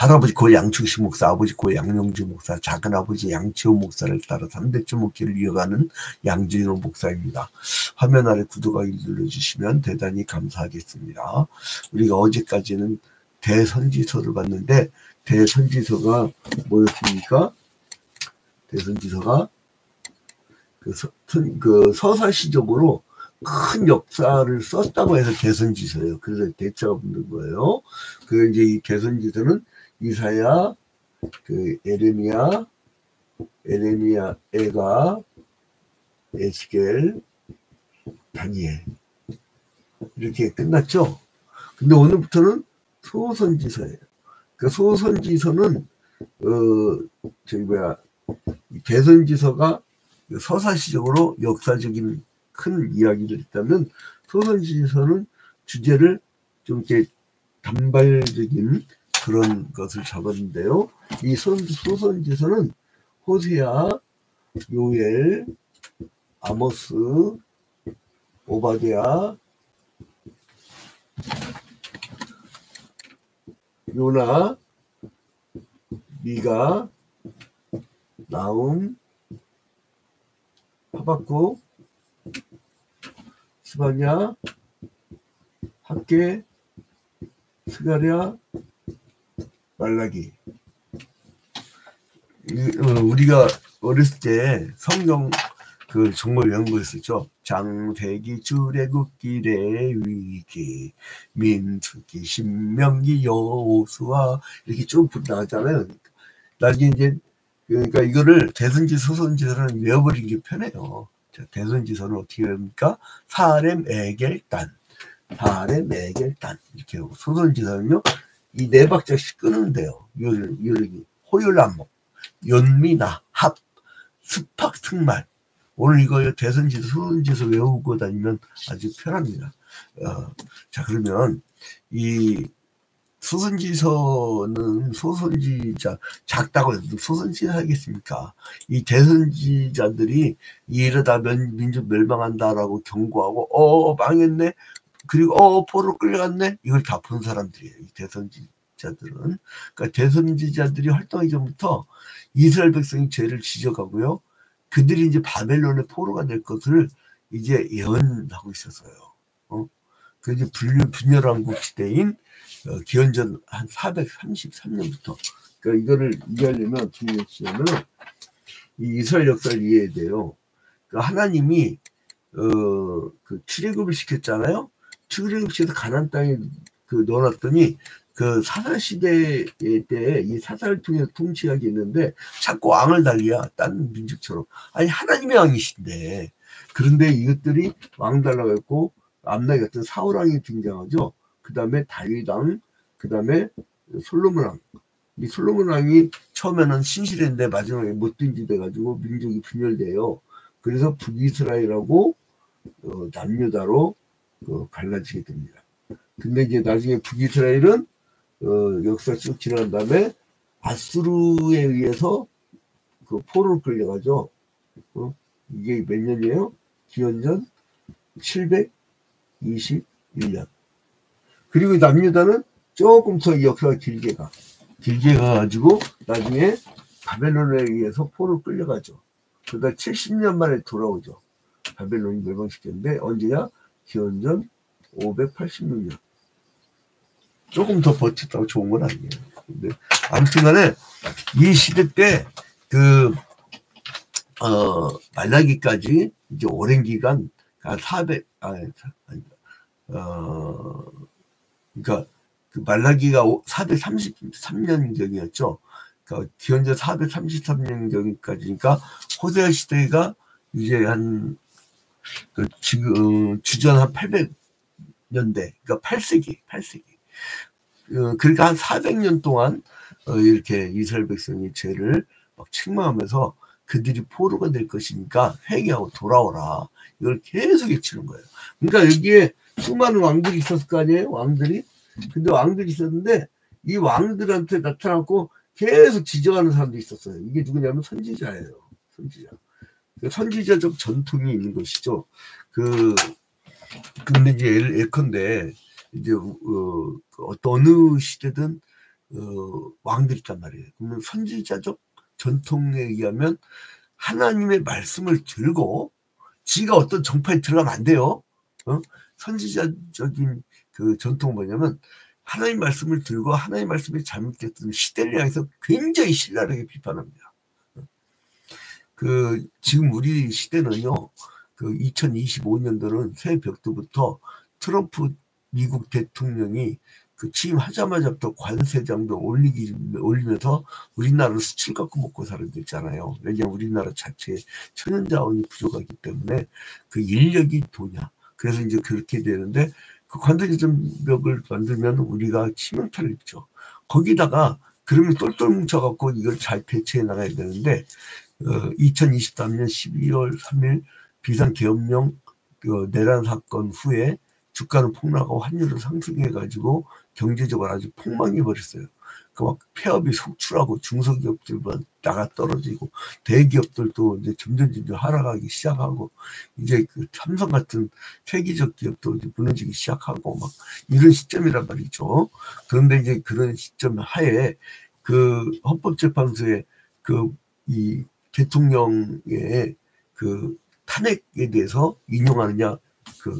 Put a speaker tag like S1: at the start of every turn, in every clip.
S1: 할아버지 고 양충식 목사, 아버지 고 양용주 목사, 작은아버지 양치호 목사를 따라 3대째 목회를 이어가는 양진호 목사입니다. 화면 아래 구독하기 눌러주시면 대단히 감사하겠습니다. 우리가 어제까지는 대선지서를 봤는데 대선지서가 뭐였습니까? 대선지서가 그 서사시적으로 큰 역사를 썼다고 해서 대선지서예요. 그래서 대자가 붙는 거예요. 그 이제 이 대선지서는 이사야, 그 에레미야, 에가, 에스겔, 다니엘 이렇게 끝났죠. 근데 오늘부터는 소선지서예요. 그 소선지서는 대선지서가 서사시적으로 역사적인 큰 이야기를 있다면 소선지서는 주제를 좀 이렇게 단발적인 그런 것을 잡았는데요. 이 소선지서는 호세아, 요엘, 아모스, 오바댜, 요나, 미가, 나움, 하박국, 스바냐, 학계, 스가랴, 말라기. 우리가 어렸을 때 성경 그 정말 연구했었죠. 장세기, 출애굽길의 위기, 민수기, 신명기, 여호수아 이렇게 쭉 나왔잖아요. 나중에 이제 그러니까 이거를 대선지서, 소선지서는 외워버리는 게 편해요. 대선지서는 어떻게 합니까? 사렘, 에겔단 이렇게 하고, 소선지서는요 이 네 박자씩 끊는데요. 호율안목, 연미나, 합, 습학, 승말. 오늘 이거 대선지서, 소선지서 외우고 다니면 아주 편합니다. 자, 그러면 이 소선지서는 소선지자, 작다고 해도 소선지자 하겠습니까? 이 대선지자들이 이러다 민족 멸망한다라고 경고하고, 망했네? 그리고, 포로로 끌려갔네? 이걸 다 본 사람들이에요, 이 대선지자들은. 그러니까 대선지자들이 활동하기 전부터 이스라엘 백성이 죄를 지적하고요. 그들이 이제 바벨론의 포로가 될 것을 이제 예언하고 있었어요. 그 이제 분열왕국 시대인 기원전 한 433년부터. 그러니까 이거를 이해하려면 어떻게 했냐면 이 이스라엘 역사를 이해해야 돼요. 그러니까 하나님이 그 출애굽을 시켰잖아요. 출애굽 시켜서 가나안 땅에 넣어놨더니 그 사사 시대 때 이 사사를 통해서 통치하게 했는데 자꾸 왕을 달리야, 다른 민족처럼. 아니 하나님의 왕이신데. 그런데 이것들이 왕 달라고 했고 암나기 같은 사울왕이 등장하죠. 그 다음에 다윗왕, 그 다음에 솔로몬왕. 이 솔로몬왕이 처음에는 신실했는데 마지막에 못된 짓 해가지고 민족이 분열돼요. 그래서 북이스라엘하고 남유다로 갈라지게 됩니다. 근데 이제 나중에 북이스라엘은 역사 쭉 지난 다음에 아수르에 의해서 그 포로로 끌려가죠. 이게 몇 년이에요? 기원전 721년. 그리고 남유다는 조금 더 역사가 길게 가가지고 나중에 바벨론에 의해서 포로로 끌려가죠. 그러다 70년 만에 돌아오죠. 바벨론이 멸망시켰는데 언제야? 기원전 586년. 조금 더 버텼다고 좋은 건 아니에요. 근데 아무튼 간에 이 시대 때 말라기까지 이제 오랜 기간, 그러니까 그 말라기가 433년경이었죠. 그러니까 기원전 433년경까지니까 호세아 시대가 이제 한 지금 주전 한 800년대, 그러니까 8세기. 그러니까 한 400년 동안 이렇게 이스라엘 백성이 죄를 막 책망하면서 그들이 포로가 될 것이니까 회개하고 돌아오라. 이걸 계속 외치는 거예요. 그러니까 여기에 수많은 왕들이 있었을 거 아니에요? 왕들이. 근데 왕들이 있었는데 이 왕들한테 나타나고 계속 지적하는 사람도 있었어요. 이게 누구냐면 선지자예요. 선지자적 전통이 있는 것이죠. 근데 이제 예컨대 이제 어느 시대든 왕들이 있단 말이에요. 그러면 선지자적 전통에 의하면 하나님의 말씀을 들고 지가 어떤 정파에 들어가면 안 돼요. 선지자적인 그 전통은 뭐냐면 하나님 말씀을 들고 하나님 말씀이 잘못됐던 시대를 향해서 굉장히 신랄하게 비판합니다. 지금 우리 시대는요, 2025년도는 새벽부터 트럼프 미국 대통령이 취임하자마자부터 관세장도 올리면서 우리나라를 수출 갖고 먹고 사는 데 있잖아요. 왜냐하면 우리나라 자체에 천연자원이 부족하기 때문에 그 인력이 도냐. 그래서 이제 그렇게 되는데 그 관세장벽을 만들면 우리가 치명타를 입죠. 거기다가 그러면 똘똘 뭉쳐갖고 이걸 잘 대처해 나가야 되는데 2023년 12월 3일 비상계엄령 내란 사건 후에 주가는 폭락하고 환율을 상승해가지고 경제적으로 아주 폭망해 버렸어요. 막 폐업이 속출하고 중소기업들만 나가 떨어지고 대기업들도 이제 점점 하락하기 시작하고 이제 삼성 같은 세계적 기업도 이제 무너지기 시작하고 막 이런 시점이란 말이죠. 그런데 이제 그런 시점 하에 헌법재판소에 이 대통령의 탄핵에 대해서 인용하느냐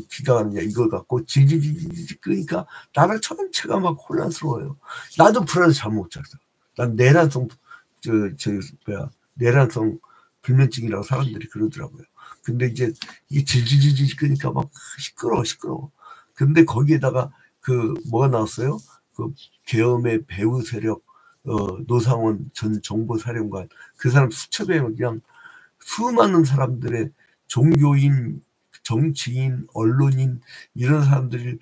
S1: 기각하느냐 이걸 갖고 질질질질 끄니까 나라 전체가 막 혼란스러워요. 나도 불안해서 잠 못 잤어. 난 내란성 내란성 불면증이라고 사람들이 그러더라고요. 근데 이제 이게 질질질질 끄니까 막 시끄러워. 근데 거기에다가 뭐가 나왔어요? 계엄의 배후 세력 노상원 전 정보사령관 그 사람 수첩에 그냥 수많은 사람들의 종교인, 정치인, 언론인 이런 사람들이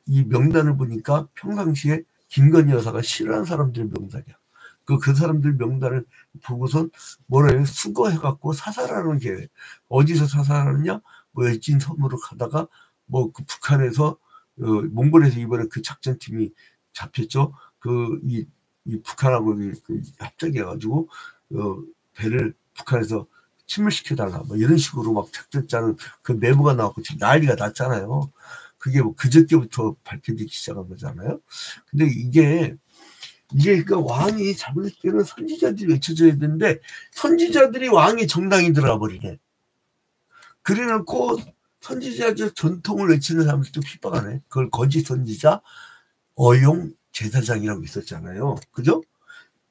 S1: 이 명단을 보니까 평상시에 김건희 여사가 싫어하는 사람들의 명단이야. 그 사람들 명단을 보고선 뭐라 해요? 수거해갖고 사살하는 계획. 어디서 사살하느냐? 열진 섬으로 가다가 북한에서 몽골에서 이번에 작전팀이 잡혔죠. 이 북한하고 합작해가지고 배를 북한에서 침몰시켜달라 이런 식으로 막 작전 짜는 메모가 나왔고 지금 난리가 났잖아요. 그게 그저께부터 밝혀지기 시작한 거잖아요. 근데 이게 왕이 잘못했을 때는 선지자들이 외쳐줘야 되는데 선지자들이 왕의 정당이 들어가 버리네. 그래놓고 선지자적 전통을 외치는 사람들도 핍박하네. 그걸 거짓 선지자 어용 제사장이라고 있었잖아요. 그죠?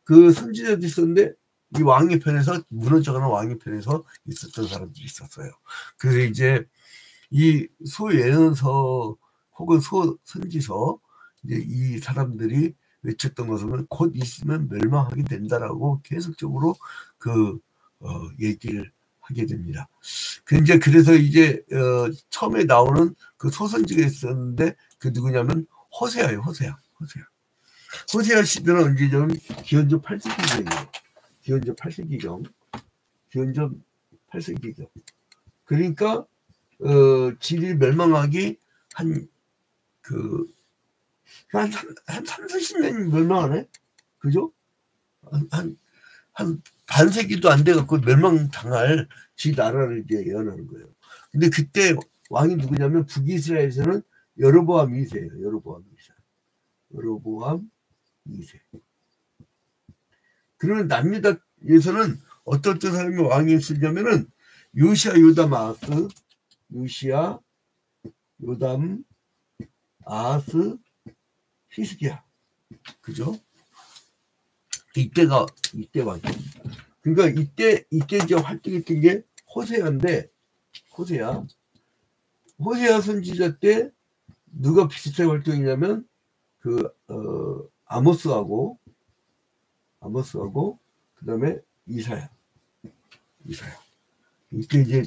S1: 그 선지자도 있었는데 이 왕의 편에서 무너져가는 왕의 편에서 있었던 사람들이 있었어요. 그래서 이제 이 소예언서 혹은 소선지서 이제 이 사람들이 외쳤던 것은 곧 있으면 멸망하게 된다라고 계속적으로 얘기를 하게 됩니다. 그래서 이제 처음에 나오는 소선지가 있었는데 누구냐면 호세아예요. 호세아 시대는 언제냐면 기원전 8세기경이에요. 기원전 8세기경. 그러니까 진리 멸망하기 한 30-40년이 멸망하네? 그죠? 한 반세기도 안 돼갖고 멸망당할 지 나라를 이제 예언하는 거예요. 근데 그때 왕이 누구냐면 북이스라엘에서는 여로보암 2세예요. 여로보암 2세. 그러면 남유다에서는 어떤 사람이 왕이 있으냐면은 요시야, 요담, 아하스, 히스기야. 그죠? 이때 왕이. 그러니까 이때 이제 활동했던 게 호세아인데, 호세아 선지자 때 누가 비슷하게 활동했냐면 아모스하고 그다음에 이사야. 이때 이제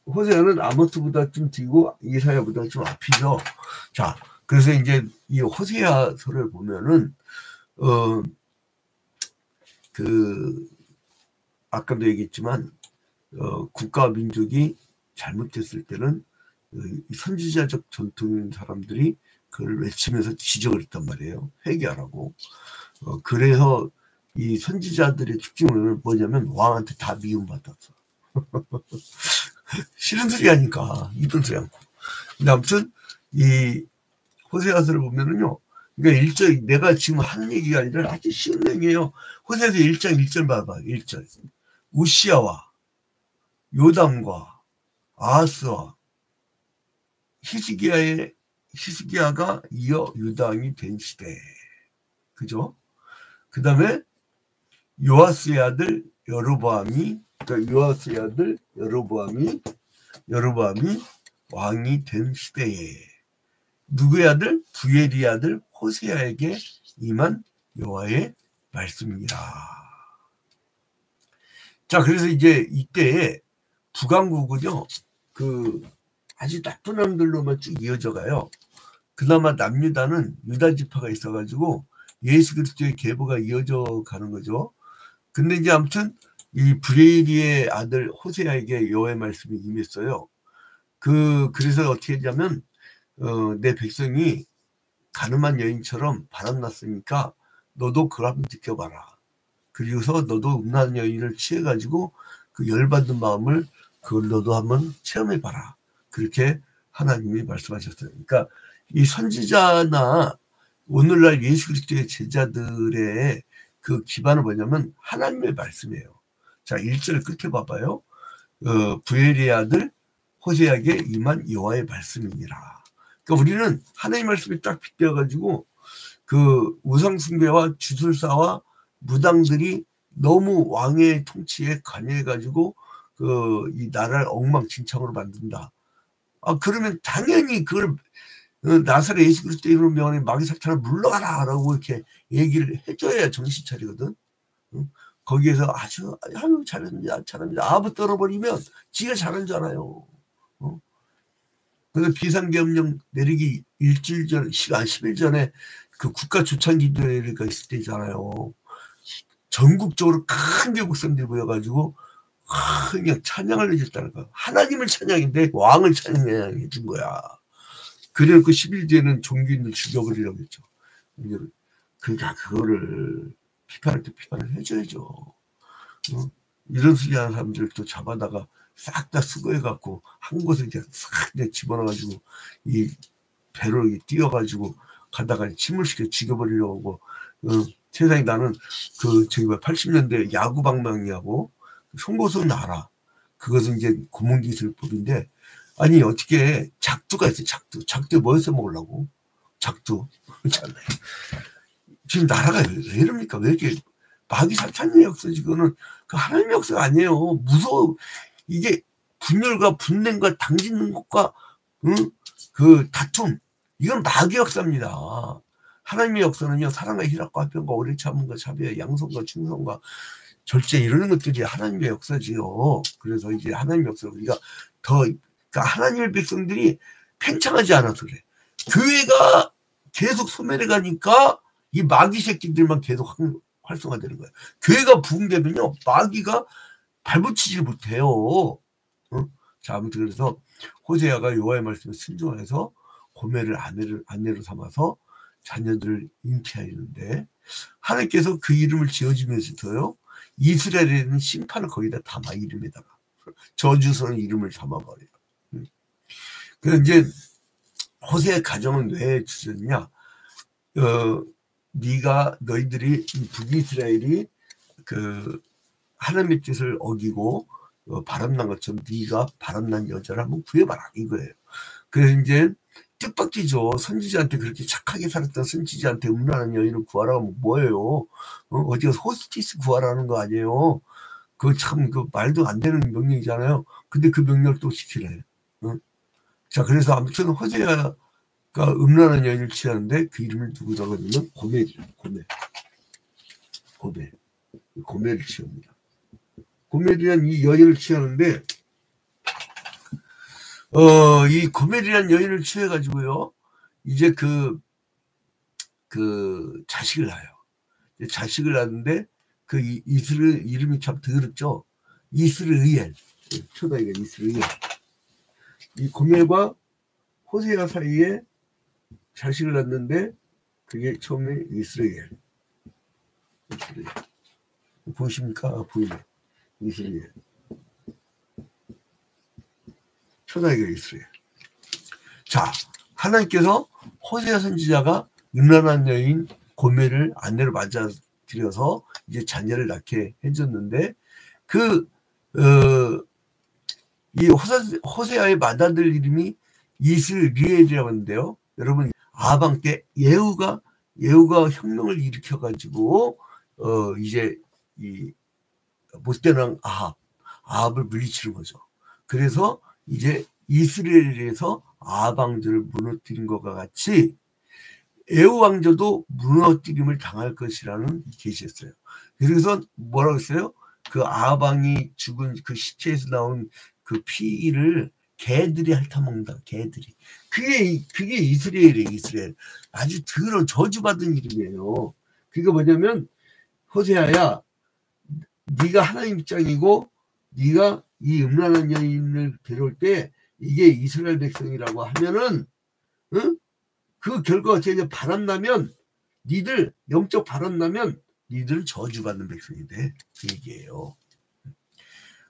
S1: 호세아는 아모스보다 좀 뒤고 이사야보다 좀 앞이죠. 자, 그래서 이제 이 호세아서를 보면은 아까도 얘기했지만 국가와 민족이 잘못됐을 때는 선지자적 전통인 사람들이 그걸 외치면서 지적을 했단 말이에요. 회개하라고. 그래서 이 선지자들의 특징은 뭐냐면 왕한테 다 미움받았어. 싫은 소리 하니까 이쁜 소리 않고. 근데 아무튼 이 호세아서를 보면은요, 그러니까 1절, 내가 지금 하는 얘기가 아니라 아주 쉬운 내용이에요. 호세아서 1장 1절 봐봐. 1절. 우시야와 요담과 아하스와 히스기야가 이어 유다왕이 된 시대. 그죠? 그 다음에 요아스의 아들 여로보암이, 그러니까 요아스의 아들 여로보암이 왕이 된 시대에 누구의 아들? 부엘의 아들 호세아에게 임한 여호와의 말씀이니라. 자, 그래서 이제 이때에 북왕국은요, 아주 나쁜 놈들로만 쭉 이어져 가요. 그나마 남유다는 유다 지파가 있어가지고 예수 그리스도의 계보가 이어져 가는 거죠. 근데 이제 아무튼 이 브레일리의 아들 호세아에게 여호와의 말씀이 임했어요. 그래서 어떻게 했냐면 내 백성이 가늠한 여인처럼 바람났으니까 너도 그걸 한번 느껴봐라. 그리고서 너도 음란한 여인을 취해가지고 그 열받는 마음을 그걸 너도 한번 체험해봐라. 그렇게 하나님이 말씀하셨어요. 그러니까 이 선지자나 오늘날 예수 그리스도의 제자들의 그 기반은 뭐냐면 하나님의 말씀이에요. 자, 1절 끝에 봐봐요. 부엘의 아들 호세아에게 임한 여호와의 말씀이니라. 그러니까 우리는 하나님의 말씀이 딱 빗대어가지고 그 우상숭배와 주술사와 무당들이 너무 왕의 통치에 관여해가지고 이 나라를 엉망진창으로 만든다. 그러면 당연히 그걸 나사렛 예수 그리스도 이름으로 명하는 마귀 사탄을 물러가라라고 이렇게 얘기를 해줘야 정신 차리거든. 거기에서 아주 잘합니다. 아부 떨어버리면 지가 잘하잖아요. 그래서 비상계엄령 내리기 일주일 전, 10일 전에 그 국가 조창기도회가 있을 때잖아요. 전국적으로 큰 교국선들이 모여가지고 그냥 찬양을 해줬다는 거야. 하나님을 찬양인데 왕을 찬양해 준 거야. 그래서 그 10일 뒤에는 종교인들 죽여버리라고 했죠. 그러니까 그거를 비판할 때 비판을 해줘야죠. 이런 소리 하는 사람들 또 잡아다가 싹 다 수거해갖고 한 곳에 이제 싹 집어넣어가지고 이 배로 띄워가지고 가다가 침몰시켜 죽여버리려고 하고 세상에 나는 80년대 야구 방망이하고 송곳은 알아. 그것은 이제 고문기술법인데 아니 어떻게 작두가 있어요. 작두 뭐 해서 먹으려고? 작두. 지금 나라가 왜 이럽니까? 왜 이렇게 마귀 사탄의 역사지? 그거는 그 하나님의 역사가 아니에요. 무서워. 이게 분열과 분냉과 당짓는 것과 그 다툼, 이건 마귀 역사입니다. 하나님의 역사는요, 사랑과 희락과 화평과 오래 참음과 자비와 양성과 충성과 절제 이런 것들이 하나님의 역사지요. 그래서 이제 하나님의 역사 우리가 그러니까 하나님의 백성들이 팽창하지 않아서 그래. 교회가 계속 소멸해 가니까 이 마귀 새끼들만 계속 활성화되는 거예요. 교회가 부흥되면요, 마귀가 발붙이지 못해요. 자, 아무튼 그래서 호세아가 여호와의 말씀에 순종해서 고멜을 아내로 삼아서 자녀들을 잉태하였는데 하나님께서 그 이름을 지어주면서도요, 이스라엘에는 심판을 거기다 담아 이름에다가 저주스러운 이름을 담아버려요. 그래서 이제 호세의 가정은 왜 주셨냐? 너희들이 북이스라엘이 하나님의 뜻을 어기고 바람난 것처럼 네가 바람난 여자를 한번 구해봐라 이거예요. 그래서 이제 뜻밖이죠. 선지자한테 그렇게 착하게 살았던 선지자한테 음란한 여인을 구하라고 뭐예요? 어디가 호스티스 구하라는 거 아니에요? 참 말도 안 되는 명령이잖아요. 근데 그 명령을 또 지키래. 자, 그래서 아무튼 호세아가 음란한 여인을 취하는데 그 이름을 누구라고 하냐면 고멜이에요. 고멜을 취합니다. 고멜이란 이 여인을 취하는데 이 고멜이란 여인을 취해가지고요, 이제 자식을 낳아요. 자식을 낳는데 이스를 이름이 참 더럽죠. 이스르엘. 초다이가 이스르엘. 이 고멜과 호세아 사이에 자식을 낳는데 그게 처음에 이스라엘. 보이십니까? 보이네. 이스라엘. 초다이가 이스라엘. 자, 하나님께서 호세아 선지자가 음란한 여인 고멜을 아내로 맞아들여서 이제 자녀를 낳게 해줬는데 이 호세아의 맏아들 이름이 이스리엘이라고 하는데요. 여러분 아방 때 예후가 혁명을 일으켜가지고 이제 이 못된 왕 아합을 물리치는 거죠. 그래서 이제 이스라엘에서 아합 왕조를 무너뜨린 것과 같이 예후 왕조도 무너뜨림을 당할 것이라는 계시였어요. 그래서 뭐라고 했어요? 그 아합 왕이 죽은 그 시체에서 나온 그 피를 개들이 핥아먹는다. 개들이. 그게 이스라엘이에요. 이스라엘. 아주 더러운 저주받은 이름이에요. 그게 뭐냐면 호세아야, 네가 하나님 입장이고 네가 이 음란한 여인을 데려올 때 이게 이스라엘 백성이라고 하면은 응? 그 결과가 어떻게 바람나면 니들 영적 바람나면 니들은 저주받는 백성이 돼. 그 얘기예요.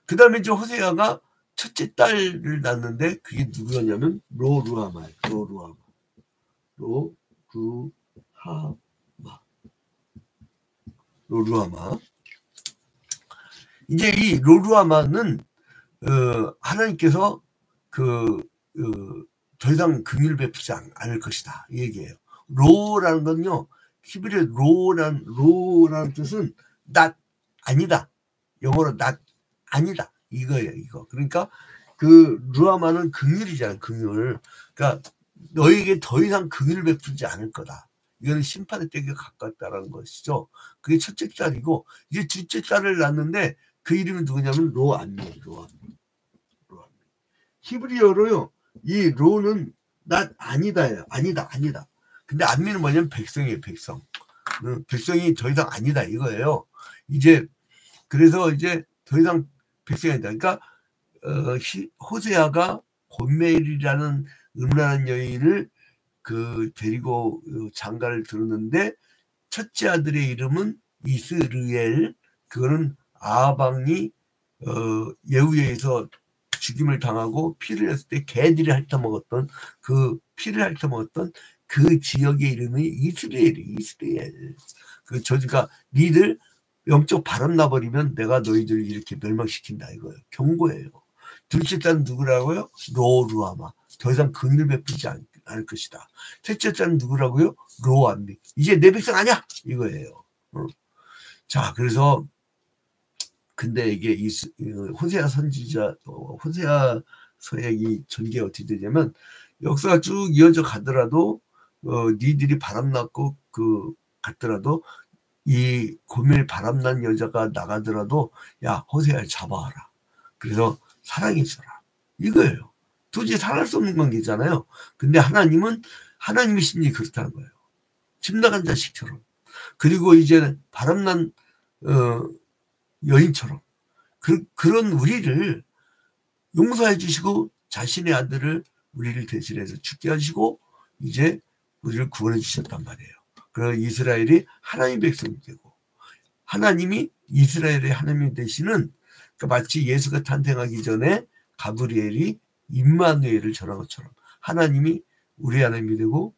S1: 그 다음에 이제 호세아가 첫째 딸을 낳는데 그게 누구였냐면 로루하마예요. 로루하마. 이제 이 로루하마는 하나님께서 더 이상 긍휼을 베푸지 않을 것이다 이 얘기예요. 로라는 건요, 히브리어 로라는 뜻은 not 아니다. 영어로 not 아니다 이거예요. 이거. 그러니까 그 루하마는 긍휼이잖아요. 긍휼. 그러니까 너에게 더 이상 긍휼을 베푸지 않을 거다. 이거는 심판의 때가 가깝다라는 것이죠. 그게 첫째 딸이고 이제 둘째 딸을 낳는데 그 이름이 누구냐면 로암미. 히브리어로요. 이 로는 나 아니다예요. 아니다. 근데 암미는 뭐냐면 백성이에요. 백성. 백성이 더 이상 아니다 이거예요. 이제 그래서 이제 더 이상 백성이 아니다. 그러니까 호세아가 고멜이라는 음란한 여인을 데리고 장가를 들었는데 첫째 아들의 이름은 이스르엘. 그거는 아방이 예후에 의해서 죽임을 당하고 피를 했을 때 개들이 핥아먹었던 그 피를 핥아먹었던 그 지역의 이름이 이스라엘이에요. 이스라엘. 그러니까 니들 영적 바람 나버리면 내가 너희들을 이렇게 멸망시킨다 이거예요. 경고예요. 둘째 딸은 누구라고요? 로루하마. 더 이상 긍휼을 베푸지 않을 것이다. 셋째 딸은 누구라고요? 로암미. 이제 내 백성 아니야 이거예요. 자, 그래서 근데 이게 호세아 선지자 호세아 서약이 전개가 어떻게 되냐면 역사가 쭉 이어져 가더라도 니들이 바람났고 갔더라도 이 고멜 바람난 여자가 나가더라도 야 호세아를 잡아와라. 그래서 사랑해줘라. 이거예요. 도저히 살할 수 없는 관계잖아요. 근데 하나님의 심리 그렇다는 거예요. 집 나간 자식처럼. 그리고 이제 바람난 여인처럼 그런 우리를 용서해 주시고 자신의 아들을 우리를 대신해서 죽게 하시고 이제 우리를 구원해 주셨단 말이에요. 그래서 이스라엘이 하나님 백성이 되고 하나님이 이스라엘의 하나님이 되시는 그러니까 마치 예수가 탄생하기 전에 가브리엘이 임마누엘을 전한 것처럼 하나님이 우리 하나님이 되고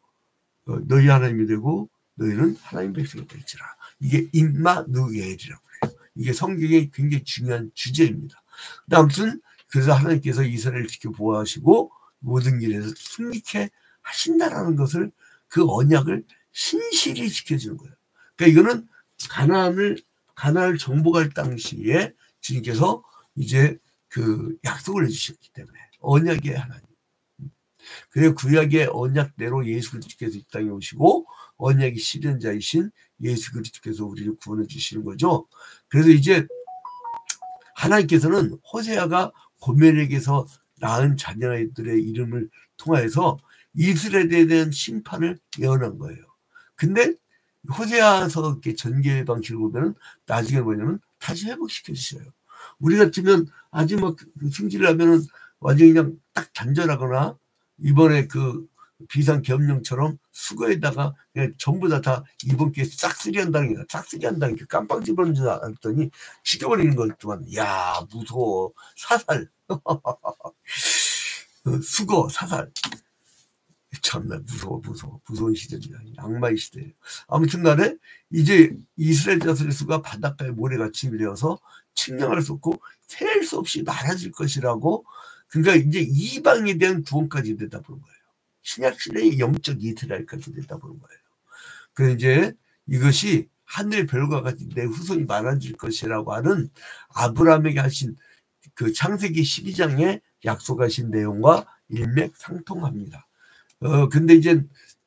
S1: 너희 하나님이 되고 너희는 하나님 백성이 될지라. 이게 임마누엘이라고 해요. 이게 성경의 굉장히 중요한 주제입니다. 아무튼 그래서 하나님께서 이스라엘을 지켜 보호하시고 모든 길에서 승리케 하신다라는 것을 그 언약을 신실히 지켜주는 거예요. 그러니까 이거는 가나안을 정복할 당시에 주님께서 이제 그 약속을 해주셨기 때문에 언약의 하나님. 그래서 구약의 언약대로 예수 그리스도께서 이 땅에 오시고 언약의 실현자이신 예수 그리스도께서 우리를 구원해 주시는 거죠. 그래서 이제 하나님께서는 호세아가 고멜에게서 낳은 자녀들의 이름을 통하여서 이스라엘에 대한 심판을 예언한 거예요. 근데 호세아서 전개 방식을 보면 나중에 뭐냐면 다시 회복시켜 주셔요. 우리 같으면 아주 막 승질을 하면은 완전히 그냥 딱 단절하거나 이번에 그 비상계엄령처럼 수거에다가 그냥 전부 다 이번 기회에 싹쓸이 한다니까 깜빡 집어넣는 줄 알았더니 죽여버리는 것 동안 야 무서워. 사살 수거 사살. 참나 무서운 시대입니다. 악마의 시대예요. 아무튼 간에 이제 이스라엘 자손의 수가 바닷가에 모래같이 밀려서 측량할 수 없고 셀 수 없이 많아질 것이라고. 그러니까 이제 이방에 대한 구원까지 내다보는 거예요. 신약시대의 영적 이스라엘까지 내다보는 거예요. 그래서 이제 이것이 하늘의 별과 같이 내 후손이 많아질 것이라고 하는 아브라함에게 하신 그 창세기 12장에 약속하신 내용과 일맥상통합니다. 근데 이제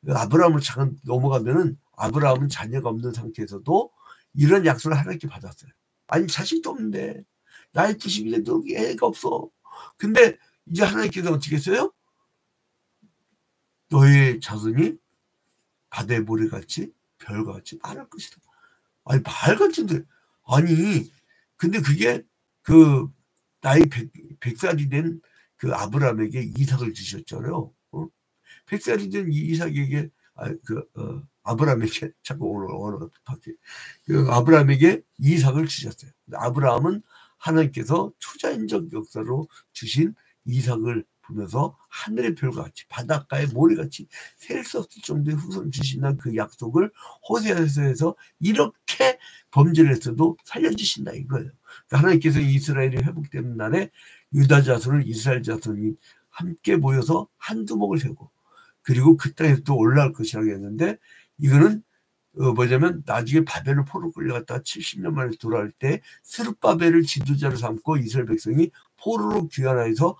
S1: 아브라함을 잠깐 넘어가면은 아브라함은 자녀가 없는 상태에서도 이런 약속을 하나님께 받았어요. 아니 자식도 없는데 나이 90이 돼도 애가 없어. 근데 이제 하나님께서 어떻게 했어요? 너의 자손이 바다의 모래같이 별같이 많을 것이다. 아니 말같은데 아니 근데 그게 그 나이 100살이 된 그 아브라함에게 이삭을 주셨잖아요. 100살이 된 이삭에게 아브라함에게 자꾸 오늘 그 아브라함에게 이삭을 주셨어요. 아브라함은 하나님께서 초자연적 역사로 주신 이삭을 보면서 하늘의 별과 같이 바닷가의 모래같이 셀 수 없을 정도의 후손 주신다는 그 약속을 호세아서에서 이렇게 범죄를 했어도 살려주신다 이거예요. 그러니까 하나님께서 이스라엘이 회복되는 날에 유다 자손을 이스라엘 자손이 함께 모여서 한 두목을 세고 그리고 그 땅에서 또 올라올 것이라고 했는데 이거는 뭐냐면 나중에 바벨을 포로 끌려갔다가 70년 만에 돌아올 때 스룹바벨을 지도자로 삼고 이스라엘 백성이 포로로 귀환하여서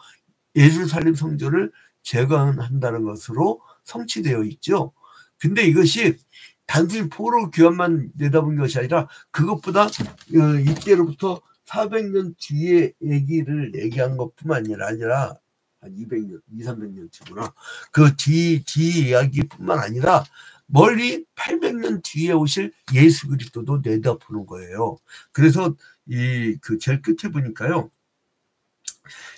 S1: 예루살렘 성전을 재건한다는 것으로 성취되어 있죠. 근데 이것이 단순히 포로 귀환만 내다본 것이 아니라 그것보다 이때로부터 400년 뒤에 얘기한 것뿐만 아니라 한 200년, 200~300년 뒤구나. 그 뒤 이야기뿐만 아니라 멀리 800년 뒤에 오실 예수 그리스도도 내다보는 거예요. 그래서 그 제일 끝에 보니까요.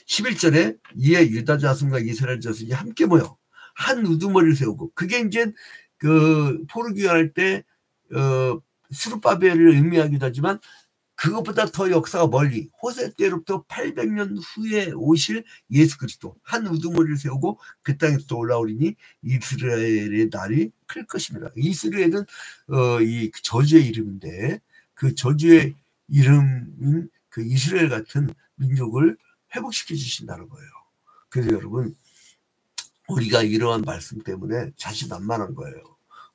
S1: 11절에 이에 유다 자손과 이스라엘 자손이 함께 모여 한 우두머리를 세우고 그게 이제 그 포로 귀환할 때 스룹바벨을 의미하기도 하지만 그것보다 더 역사가 멀리 호세 때로부터 800년 후에 오실 예수 그리스도 한 우두머리를 세우고 그 땅에서 또 올라오리니 이스라엘의 날이 클 것입니다. 이스라엘은 이 저주의 이름인데 그 저주의 이름인 그 이스라엘 같은 민족을 회복시켜 주신다는 거예요. 그래서 여러분 우리가 이러한 말씀 때문에 자신만만한 거예요.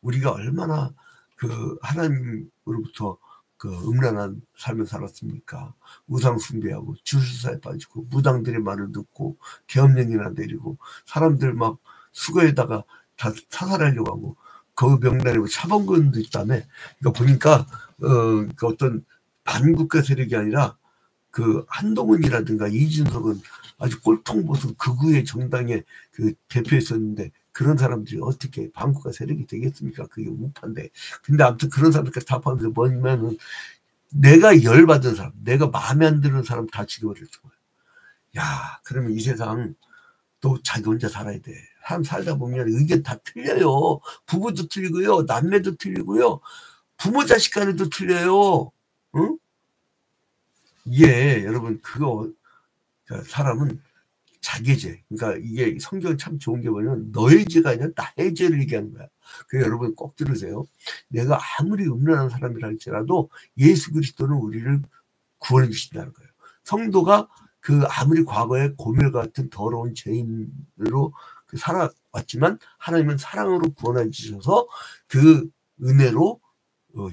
S1: 우리가 얼마나 그 하나님으로부터 그 음란한 삶을 살았습니까? 우상 숭배하고 주술사에 빠지고 무당들의 말을 듣고 계엄령이나 내리고 사람들 막 수거에다가 다 사살하려고 하고 그 명단에 차범근도 있다며. 그러니까 보니까 그 어떤 반국가 세력이 아니라 그 한동훈이라든가 이준석은 아주 꼴통보수 극우의 정당의 그 대표였었는데 그런 사람들이 어떻게 반국가 세력이 되겠습니까? 그게 우파인데. 근데 아무튼 그런 사람들까지 다 포함해서 뭐냐면은 내가 열받은 사람, 내가 마음에 안 드는 사람 다 죽여버릴 거예요. 야, 그러면 이 세상 또 자기 혼자 살아야 돼. 사람 살다 보면 의견 다 틀려요. 부부도 틀리고요. 남매도 틀리고요. 부모 자식 간에도 틀려요. 응? 이게 여러분 그거 사람은 자기 죄. 그러니까 이게 성경은 참 좋은 게 뭐냐면 너의 죄가 아니라 나의 죄를 얘기하는 거야. 그래서 여러분 꼭 들으세요. 내가 아무리 음란한 사람이라 할지라도 예수 그리스도는 우리를 구원해 주신다는 거예요. 성도가 그 아무리 과거에 고멜 같은 더러운 죄인으로 살아왔지만 하나님은 사랑으로 구원해 주셔서 그 은혜로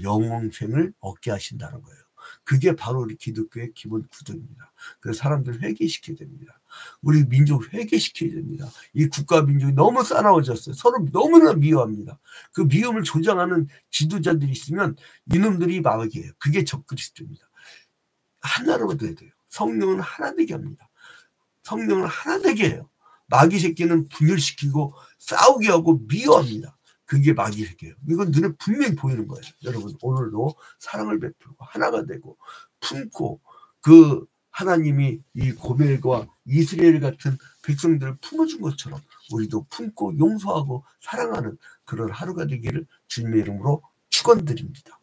S1: 영원생을 얻게 하신다는 거예요. 그게 바로 우리 기독교의 기본 구조입니다. 그래서 사람들 회개시켜야 됩니다. 우리 민족 회개시켜야 됩니다. 이 국가 민족이 너무 싸나워졌어요. 서로 너무나 미워합니다. 그 미움을 조장하는 지도자들이 있으면 이놈들이 마귀예요. 그게 적그리스도입니다. 하나로 돼야 돼요. 성령은 하나 되게 합니다. 성령은 하나 되게 해요. 마귀 새끼는 분열시키고 싸우게 하고 미워합니다. 그게 마귀 새끼예요. 이건 눈에 분명히 보이는 거예요. 여러분 오늘도 사랑을 베풀고 하나가 되고 품고 그 하나님이 이 고멜과 이스라엘 같은 백성들을 품어준 것처럼 우리도 품고 용서하고 사랑하는 그런 하루가 되기를 주님의 이름으로 축원드립니다.